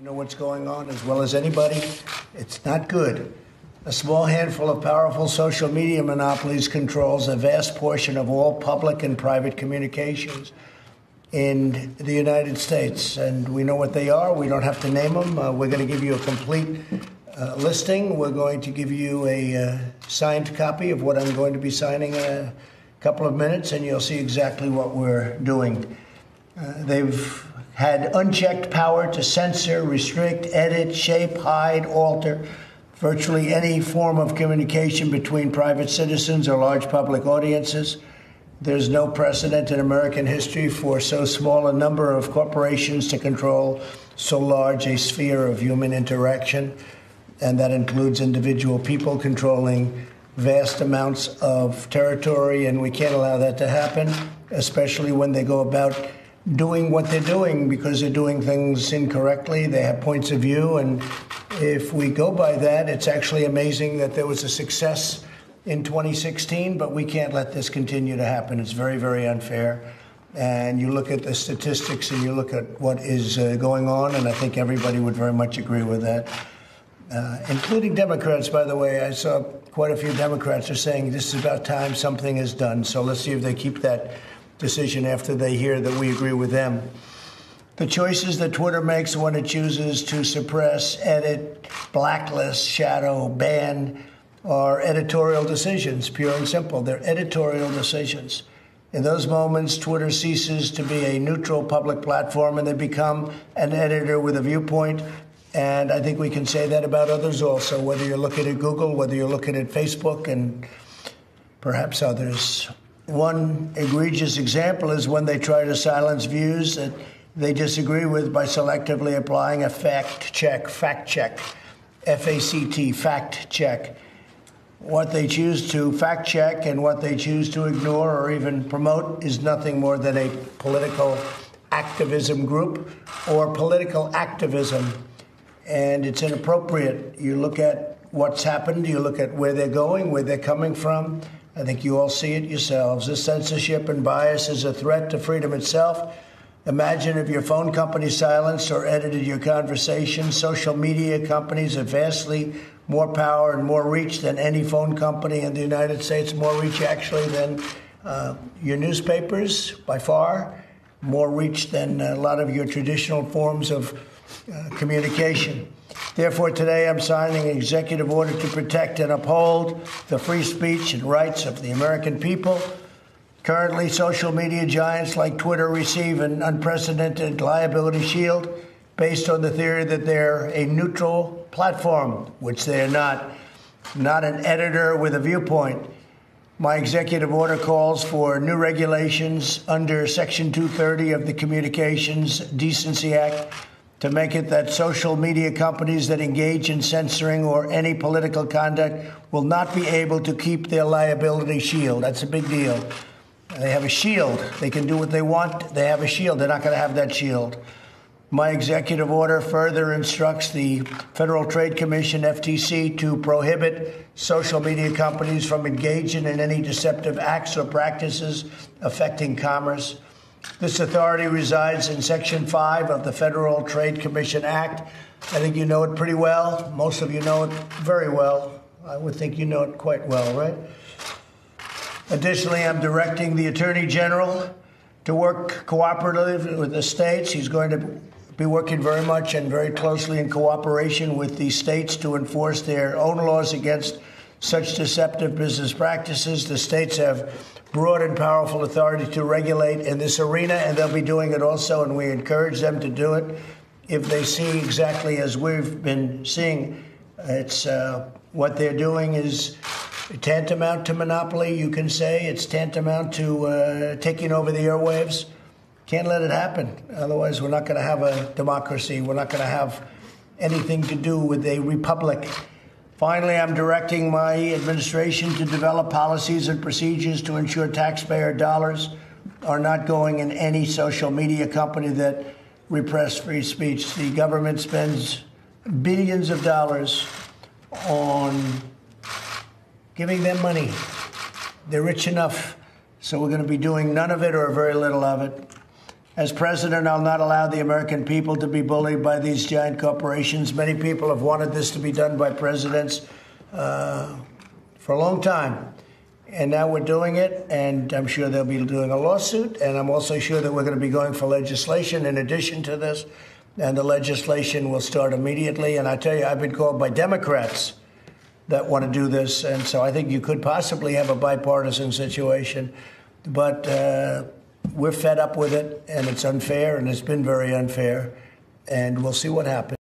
You know what's going on as well as anybody? It's not good. A small handful of powerful social media monopolies controls a vast portion of all public and private communications in the United States. And we know what they are. We don't have to name them. We're going to give you a complete listing. We're going to give you a signed copy of what I'm going to be signing in a couple of minutes, and you'll see exactly what we're doing. They've had unchecked power to censor, restrict, edit, shape, hide, alter virtually any form of communication between private citizens or large public audiences. There's no precedent in American history for so small a number of corporations to control so large a sphere of human interaction, and that includes individual people controlling vast amounts of territory, and we can't allow that to happen, especially when they go about doing what they're doing, because they're doing things incorrectly. They have points of view, and if we go by that, it's actually amazing that there was a success in 2016, but we can't let this continue to happen. It's very, very unfair. And you look at the statistics and you look at what is going on, and I think everybody would very much agree with that, including Democrats, by the way. I saw quite a few Democrats are saying this is about time something is done. So let's see if they keep that decision after they hear that we agree with them. The choices that Twitter makes when it chooses to suppress, edit, blacklist, shadow, ban are editorial decisions, pure and simple. They're editorial decisions. In those moments, Twitter ceases to be a neutral public platform and they become an editor with a viewpoint. And I think we can say that about others also, whether you're looking at Google, whether you're looking at Facebook, and perhaps others. One egregious example is when they try to silence views that they disagree with by selectively applying a fact check, F-A-C-T, fact check. What they choose to fact check and what they choose to ignore or even promote is nothing more than a political activism group or political activism. And it's inappropriate. You look at what's happened, you look at where they're going, where they're coming from. I think you all see it yourselves. This censorship and bias is a threat to freedom itself. Imagine if your phone company silenced or edited your conversation. Social media companies have vastly more power and more reach than any phone company in the United States, more reach actually than your newspapers by far, more reach than a lot of your traditional forms of communication. Therefore, today I'm signing an executive order to protect and uphold the free speech and rights of the American people. Currently, social media giants like Twitter receive an unprecedented liability shield based on the theory that they're a neutral platform, which they're not an editor with a viewpoint. My executive order calls for new regulations under Section 230 of the Communications Decency Act to make it that social media companies that engage in censoring or any political conduct will not be able to keep their liability shield. That's a big deal. They have a shield. They can do what they want. They have a shield. They're not going to have that shield. My executive order further instructs the Federal Trade Commission, FTC, to prohibit social media companies from engaging in any deceptive acts or practices affecting commerce. This authority resides in Section 5 of the Federal Trade Commission Act. I think you know it pretty well. Most of you know it very well. I would think you know it quite well, right? Additionally, I'm directing the Attorney General to work cooperatively with the states. He's going to be working very much and very closely in cooperation with the states to enforce their own laws against such deceptive business practices. The states have broad and powerful authority to regulate in this arena, and they'll be doing it also, and we encourage them to do it if they see exactly as we've been seeing. It's what they're doing is tantamount to monopoly, you can say. It's tantamount to taking over the airwaves. Can't let it happen. Otherwise, we're not going to have a democracy. We're not going to have anything to do with a republic. Finally, I'm directing my administration to develop policies and procedures to ensure taxpayer dollars are not going in any social media company that repress free speech. The government spends billions of dollars on giving them money. They're rich enough, so we're going to be doing none of it or very little of it. As president, I'll not allow the American people to be bullied by these giant corporations. Many people have wanted this to be done by presidents for a long time. And now we're doing it, and I'm sure they'll be doing a lawsuit. And I'm also sure that we're going to be going for legislation in addition to this. And the legislation will start immediately. And I tell you, I've been called by Democrats that want to do this. And so I think you could possibly have a bipartisan situation. But we're fed up with it, and it's unfair, and it's been very unfair. And we'll see what happens.